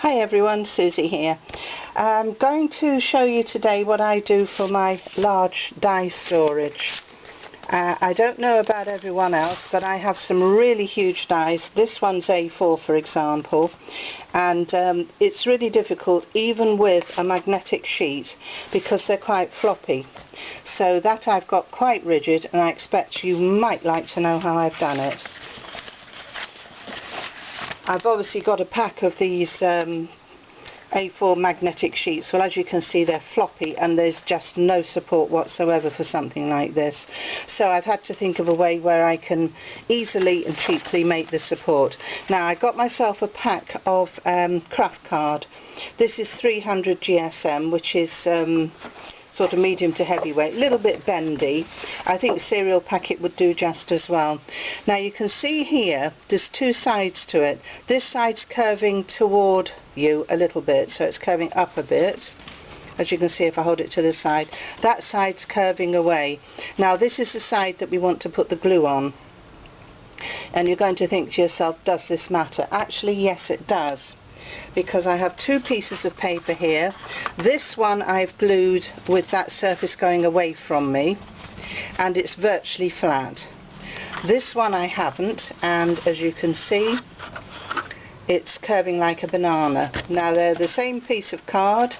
Hi everyone, Susie here. I'm going to show you today what I do for my large die storage. I don't know about everyone else, but I have some really huge dies. This one's A4 for example, and it's really difficult even with a magnetic sheet because they're quite floppy. So that I've got quite rigid, and I expect you might like to know how I've done it. I've obviously got a pack of these A4 magnetic sheets. Well, as you can see, they're floppy and there's just no support whatsoever for something like this. So I've had to think of a way where I can easily and cheaply make the support. Now, I got myself a pack of craft card. This is 300 GSM, which is sort of medium to heavyweight, a little bit bendy. I think cereal packet would do just as well. Now you can see here there's two sides to it. This side's curving toward you a little bit, so it's curving up a bit, as you can see if I hold it to the side. That side's curving away. Now this is the side that we want to put the glue on, and you're going to think to yourself, does this matter? Actually yes, it does, because I have two pieces of paper here. This one I've glued with that surface going away from me, and it's virtually flat. This one I haven't, and as you can see, it's curving like a banana. Now they're the same piece of card,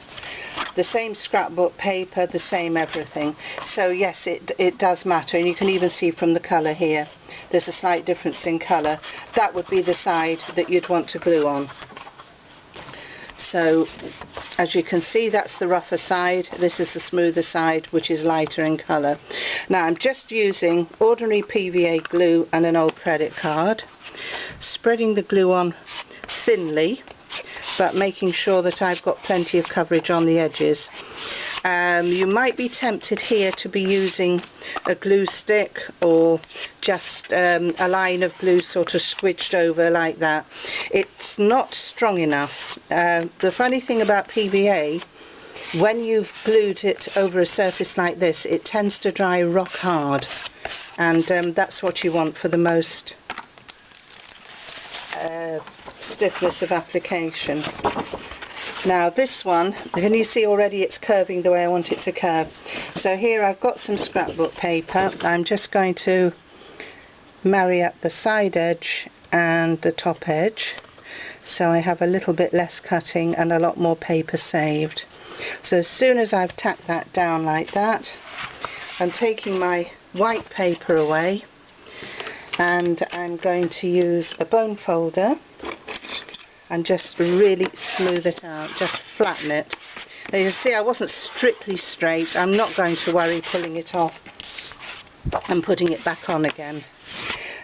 the same scrapbook paper, the same everything. So yes, it does matter, and you can even see from the colour here, there's a slight difference in colour. That would be the side that you'd want to glue on. So as you can see, that's the rougher side, this is the smoother side, which is lighter in colour. Now I'm just using ordinary PVA glue and an old credit card, spreading the glue on thinly, but making sure that I've got plenty of coverage on the edges. You might be tempted here to be using a glue stick or just a line of glue sort of squidged over like that. It's not strong enough. The funny thing about PVA, when you've glued it over a surface like this, it tends to dry rock hard, and that's what you want for the most stiffness of application. Now this one, can you see already it's curving the way I want it to curve? So here I've got some scrapbook paper. I'm just going to marry up the side edge and the top edge, so I have a little bit less cutting and a lot more paper saved. So as soon as I've tacked that down like that, I'm taking my white paper away, and I'm going to use a bone folder and just really smooth it out, just flatten it. Now you can see I wasn't strictly straight. I'm not going to worry pulling it off and putting it back on again.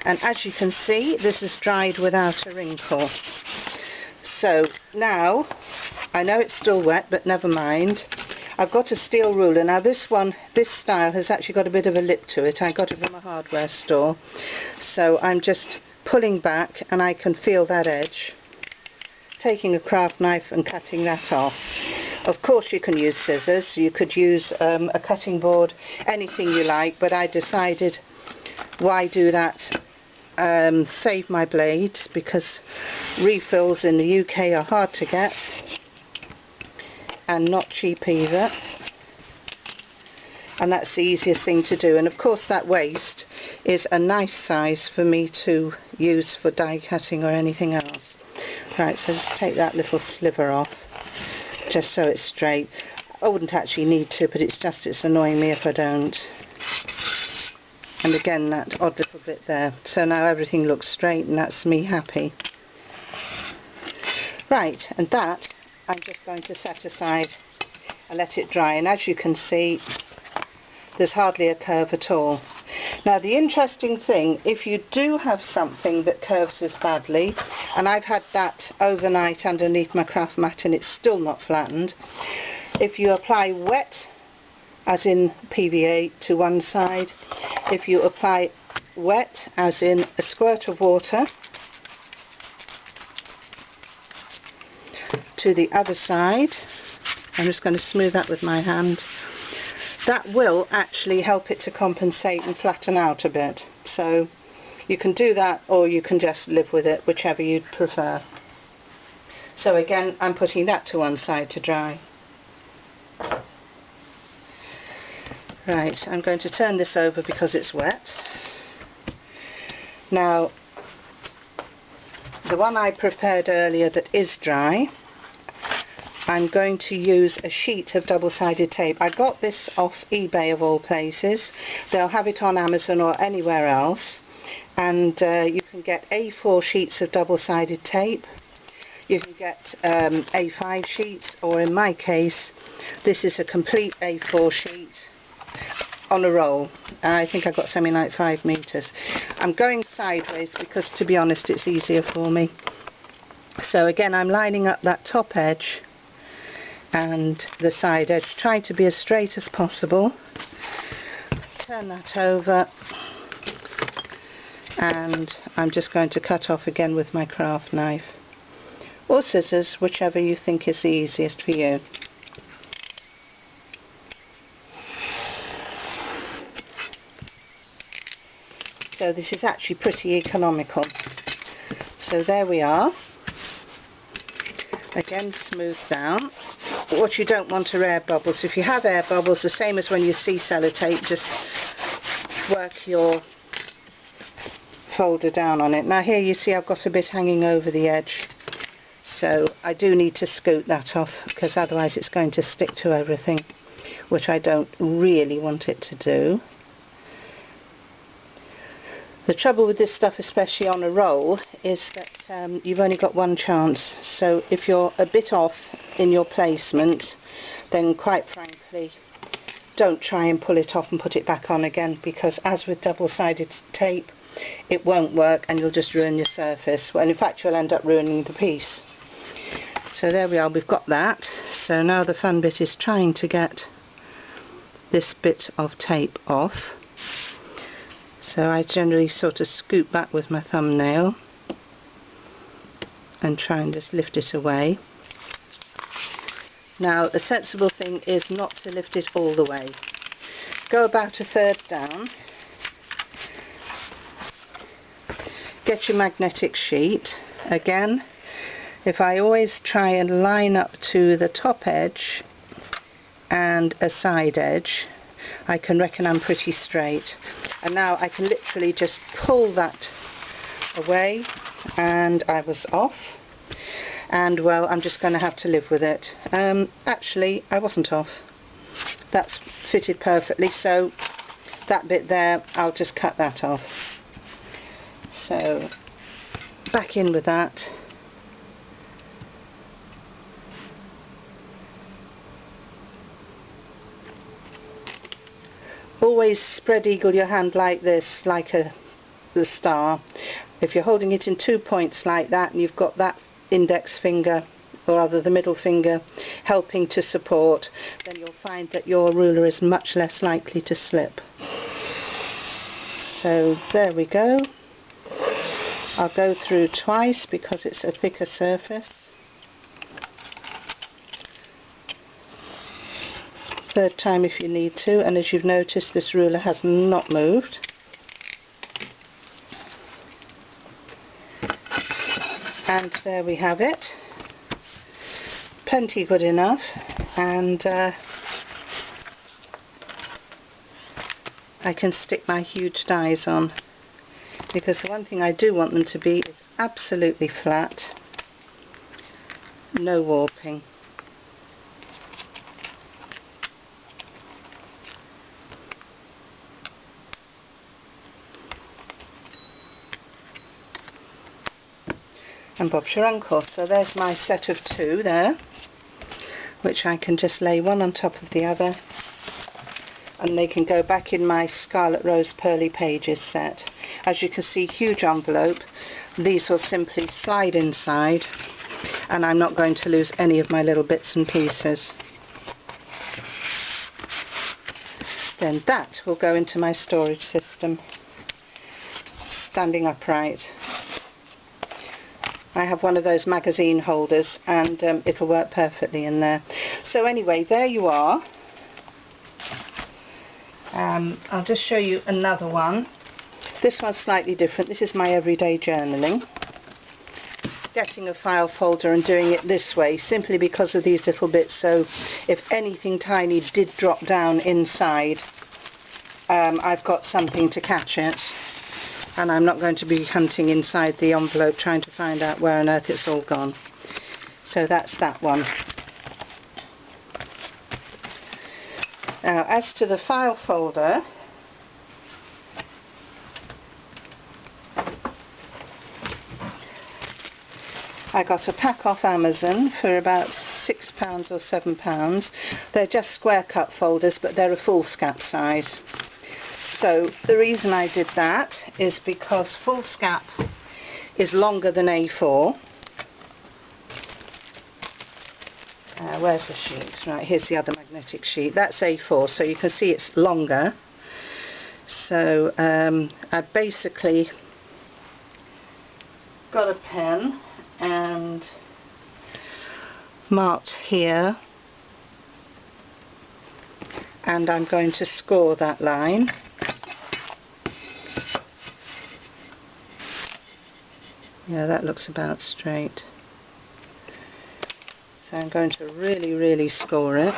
And as you can see, this is dried without a wrinkle. So now, I know it's still wet, but never mind. I've got a steel ruler. Now this one, this style has actually got a bit of a lip to it. I got it from a hardware store. So I'm just pulling back, and I can feel that edge, taking a craft knife and cutting that off. Of course you can use scissors, you could use a cutting board, anything you like, but I decided, why do that? Save my blades, because refills in the UK are hard to get and not cheap either, and that's the easiest thing to do. And of course that waste is a nice size for me to use for die cutting or anything else. Right, so just take that little sliver off, just so it's straight. I wouldn't actually need to, but it's annoying me if I don't. And again, that odd little bit there. So now everything looks straight, and that's me happy. Right, and that I'm just going to set aside and let it dry. And as you can see, there's hardly a curve at all. Now the interesting thing, if you do have something that curves as badly, and I've had that overnight underneath my craft mat and it's still not flattened, if you apply wet, as in PVA, to one side, if you apply wet, as in a squirt of water, to the other side, I'm just going to smooth that with my hand, that will actually help it to compensate and flatten out a bit. So you can do that, or you can just live with it, whichever you'd prefer. So again, I'm putting that to one side to dry. Right, I'm going to turn this over because it's wet. Now, the one I prepared earlier that is dry, I'm going to use a sheet of double-sided tape. I got this off eBay of all places. They'll have it on Amazon or anywhere else, and you can get A4 sheets of double-sided tape. You can get A5 sheets, or in my case this is a complete A4 sheet on a roll. I think I got something like 5 meters. I'm going sideways because, to be honest, it's easier for me. So again, I'm lining up that top edge and the side edge, trying to be as straight as possible. Turn that over, and I'm just going to cut off again with my craft knife or scissors, whichever you think is the easiest for you. So this is actually pretty economical. So there we are. Again, smooth down. What you don't want are air bubbles. If you have air bubbles, the same as when you see sellotape, just work your folder down on it. Now here you see I've got a bit hanging over the edge, so I do need to scoot that off because otherwise it's going to stick to everything, which I don't really want it to do. The trouble with this stuff, especially on a roll, is that you've only got one chance. So if you're a bit off in your placement, then quite frankly, don't try and pull it off and put it back on again, because as with double-sided tape, it won't work and you'll just ruin your surface. Well, in fact, you'll end up ruining the piece. So there we are, we've got that. So now the fun bit is trying to get this bit of tape off. So I generally sort of scoop back with my thumbnail and try and just lift it away. Now the sensible thing is not to lift it all the way. Go about a third down. Get your magnetic sheet. Again, if I always try and line up to the top edge and a side edge, I can reckon I'm pretty straight. And now I can literally just pull that away, and I was off. And well, I'm just going to have to live with it. Actually, I wasn't off. That's fitted perfectly, so that bit there, I'll just cut that off. So back in with that. Always spread eagle your hand like this, like the star. If you're holding it in 2 points like that and you've got that index finger, or rather the middle finger, helping to support, then you'll find that your ruler is much less likely to slip. So there we go. I'll go through twice because it's a thicker surface. Third time if you need to, and as you've noticed, this ruler has not moved. And there we have it. Plenty good enough, and I can stick my huge dies on, because the one thing I do want them to be is absolutely flat, no warping. And Bob's your uncle. So there's my set of 2 there, which I can just lay one on top of the other, and they can go back in my Scarlet Rose Pearly Pages set. As you can see, huge envelope. These will simply slide inside, and I'm not going to lose any of my little bits and pieces. Then that will go into my storage system, standing upright. I have one of those magazine holders, and it'll work perfectly in there. So anyway, there you are. I'll just show you another one. This one's slightly different. This is my everyday journaling. getting a file folder and doing it this way, simply because of these little bits, so if anything tiny did drop down inside, I've got something to catch it, and I'm not going to be hunting inside the envelope trying to find out where on earth it's all gone. So that's that one. Now, as to the file folder, I got a pack off Amazon for about £6 or £7. They're just square cut folders, but they're a foolscap size. So the reason I did that is because foolscap is longer than A4. Where's the sheet? Right, here's the other magnetic sheet. That's A4, so you can see it's longer. So I basically got a pen and marked here, and I'm going to score that line. Yeah, that looks about straight. So I'm going to really score it.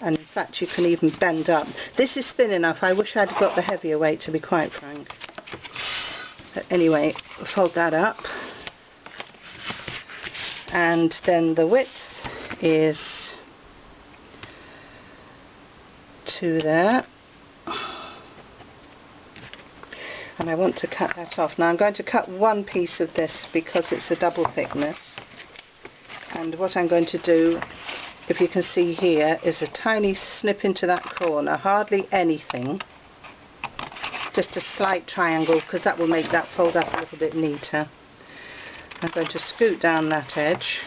And in fact you can even bend up. This is thin enough. I wish I'd got the heavier weight, to be quite frank. But anyway, fold that up, and then the width is to there, and I want to cut that off. Now I'm going to cut one piece of this because it's a double thickness, and what I'm going to do, if you can see here, is a tiny snip into that corner, hardly anything. Just a slight triangle, because that will make that fold up a little bit neater. I'm going to scoot down that edge.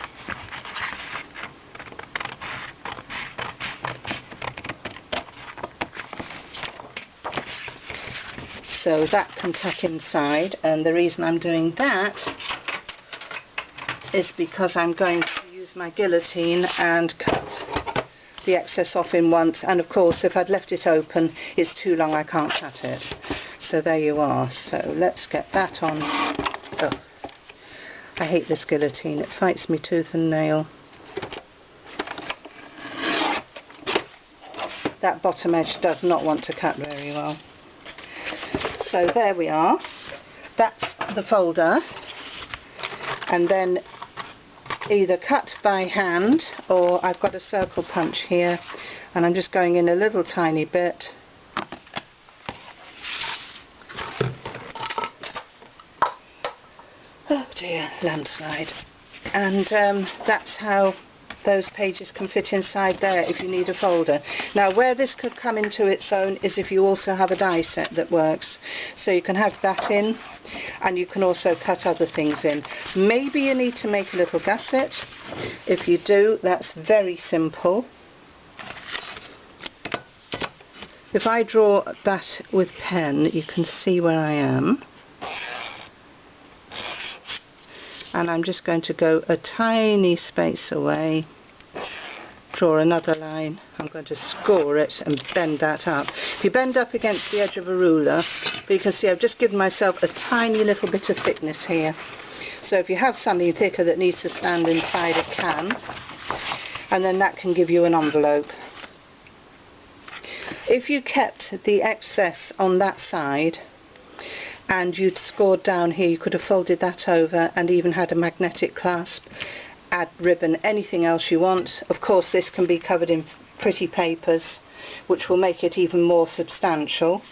So that can tuck inside, and the reason I'm doing that is because I'm going to use my guillotine and cut the excess off in once, and of course if I'd left it open it's too long, I can't cut it. So there you are. So let's get that on. Oh, I hate this guillotine, it fights me tooth and nail. That bottom edge does not want to cut very well. So there we are, that's the folder, and then either cut by hand, or I've got a circle punch here and I'm just going in a little tiny bit. Oh dear, landslide. And that's how those pages can fit inside there if you need a folder. Now where this could come into its own is if you also have a die set that works. So you can have that in, and you can also cut other things in. Maybe you need to make a little gusset. If you do, that's very simple. If I draw that with pen, you can see where I am. And I'm just going to go a tiny space away, draw another line. I'm going to score it and bend that up. If you bend up against the edge of a ruler, but you can see I've just given myself a tiny little bit of thickness here. So if you have something thicker that needs to stand inside, it can. And then that can give you an envelope. If you kept the excess on that side and you'd scored down here, you could have folded that over and even had a magnetic clasp, add ribbon, anything else you want. Of course this can be covered in pretty papers, which will make it even more substantial.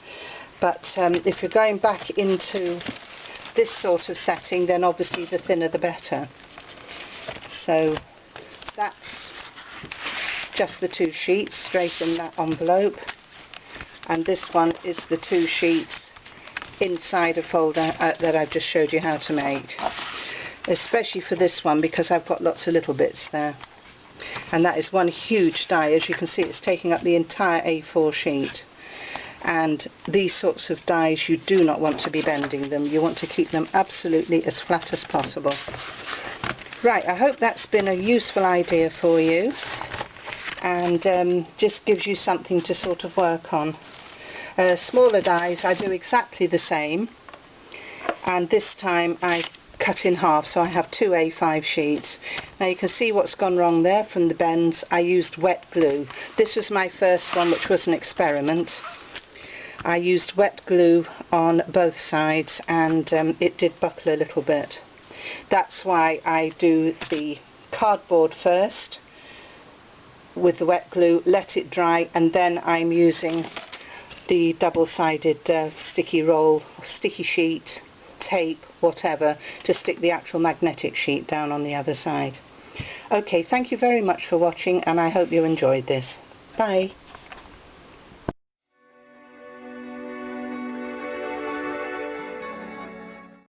But if you're going back into this sort of setting, then obviously the thinner the better. So that's just the two sheets straight in that envelope, and this one is the two sheets inside a folder that I've just showed you how to make, especially for this one because I've got lots of little bits there. And that is one huge die. As you can see, it's taking up the entire A4 sheet, and these sorts of dies, you do not want to be bending them. You want to keep them absolutely as flat as possible. Right, I hope that's been a useful idea for you, and just gives you something to sort of work on. Smaller dies I do exactly the same, and this time I cut in half, so I have two A5 sheets. Now you can see what's gone wrong there from the bends. I used wet glue. This was my first one, which was an experiment. I used wet glue on both sides, and it did buckle a little bit. That's why I do the cardboard first with the wet glue, let it dry, and then I'm using the double-sided sticky roll, sticky sheet, tape, whatever, to stick the actual magnetic sheet down on the other side. Okay, thank you very much for watching, and I hope you enjoyed this. Bye.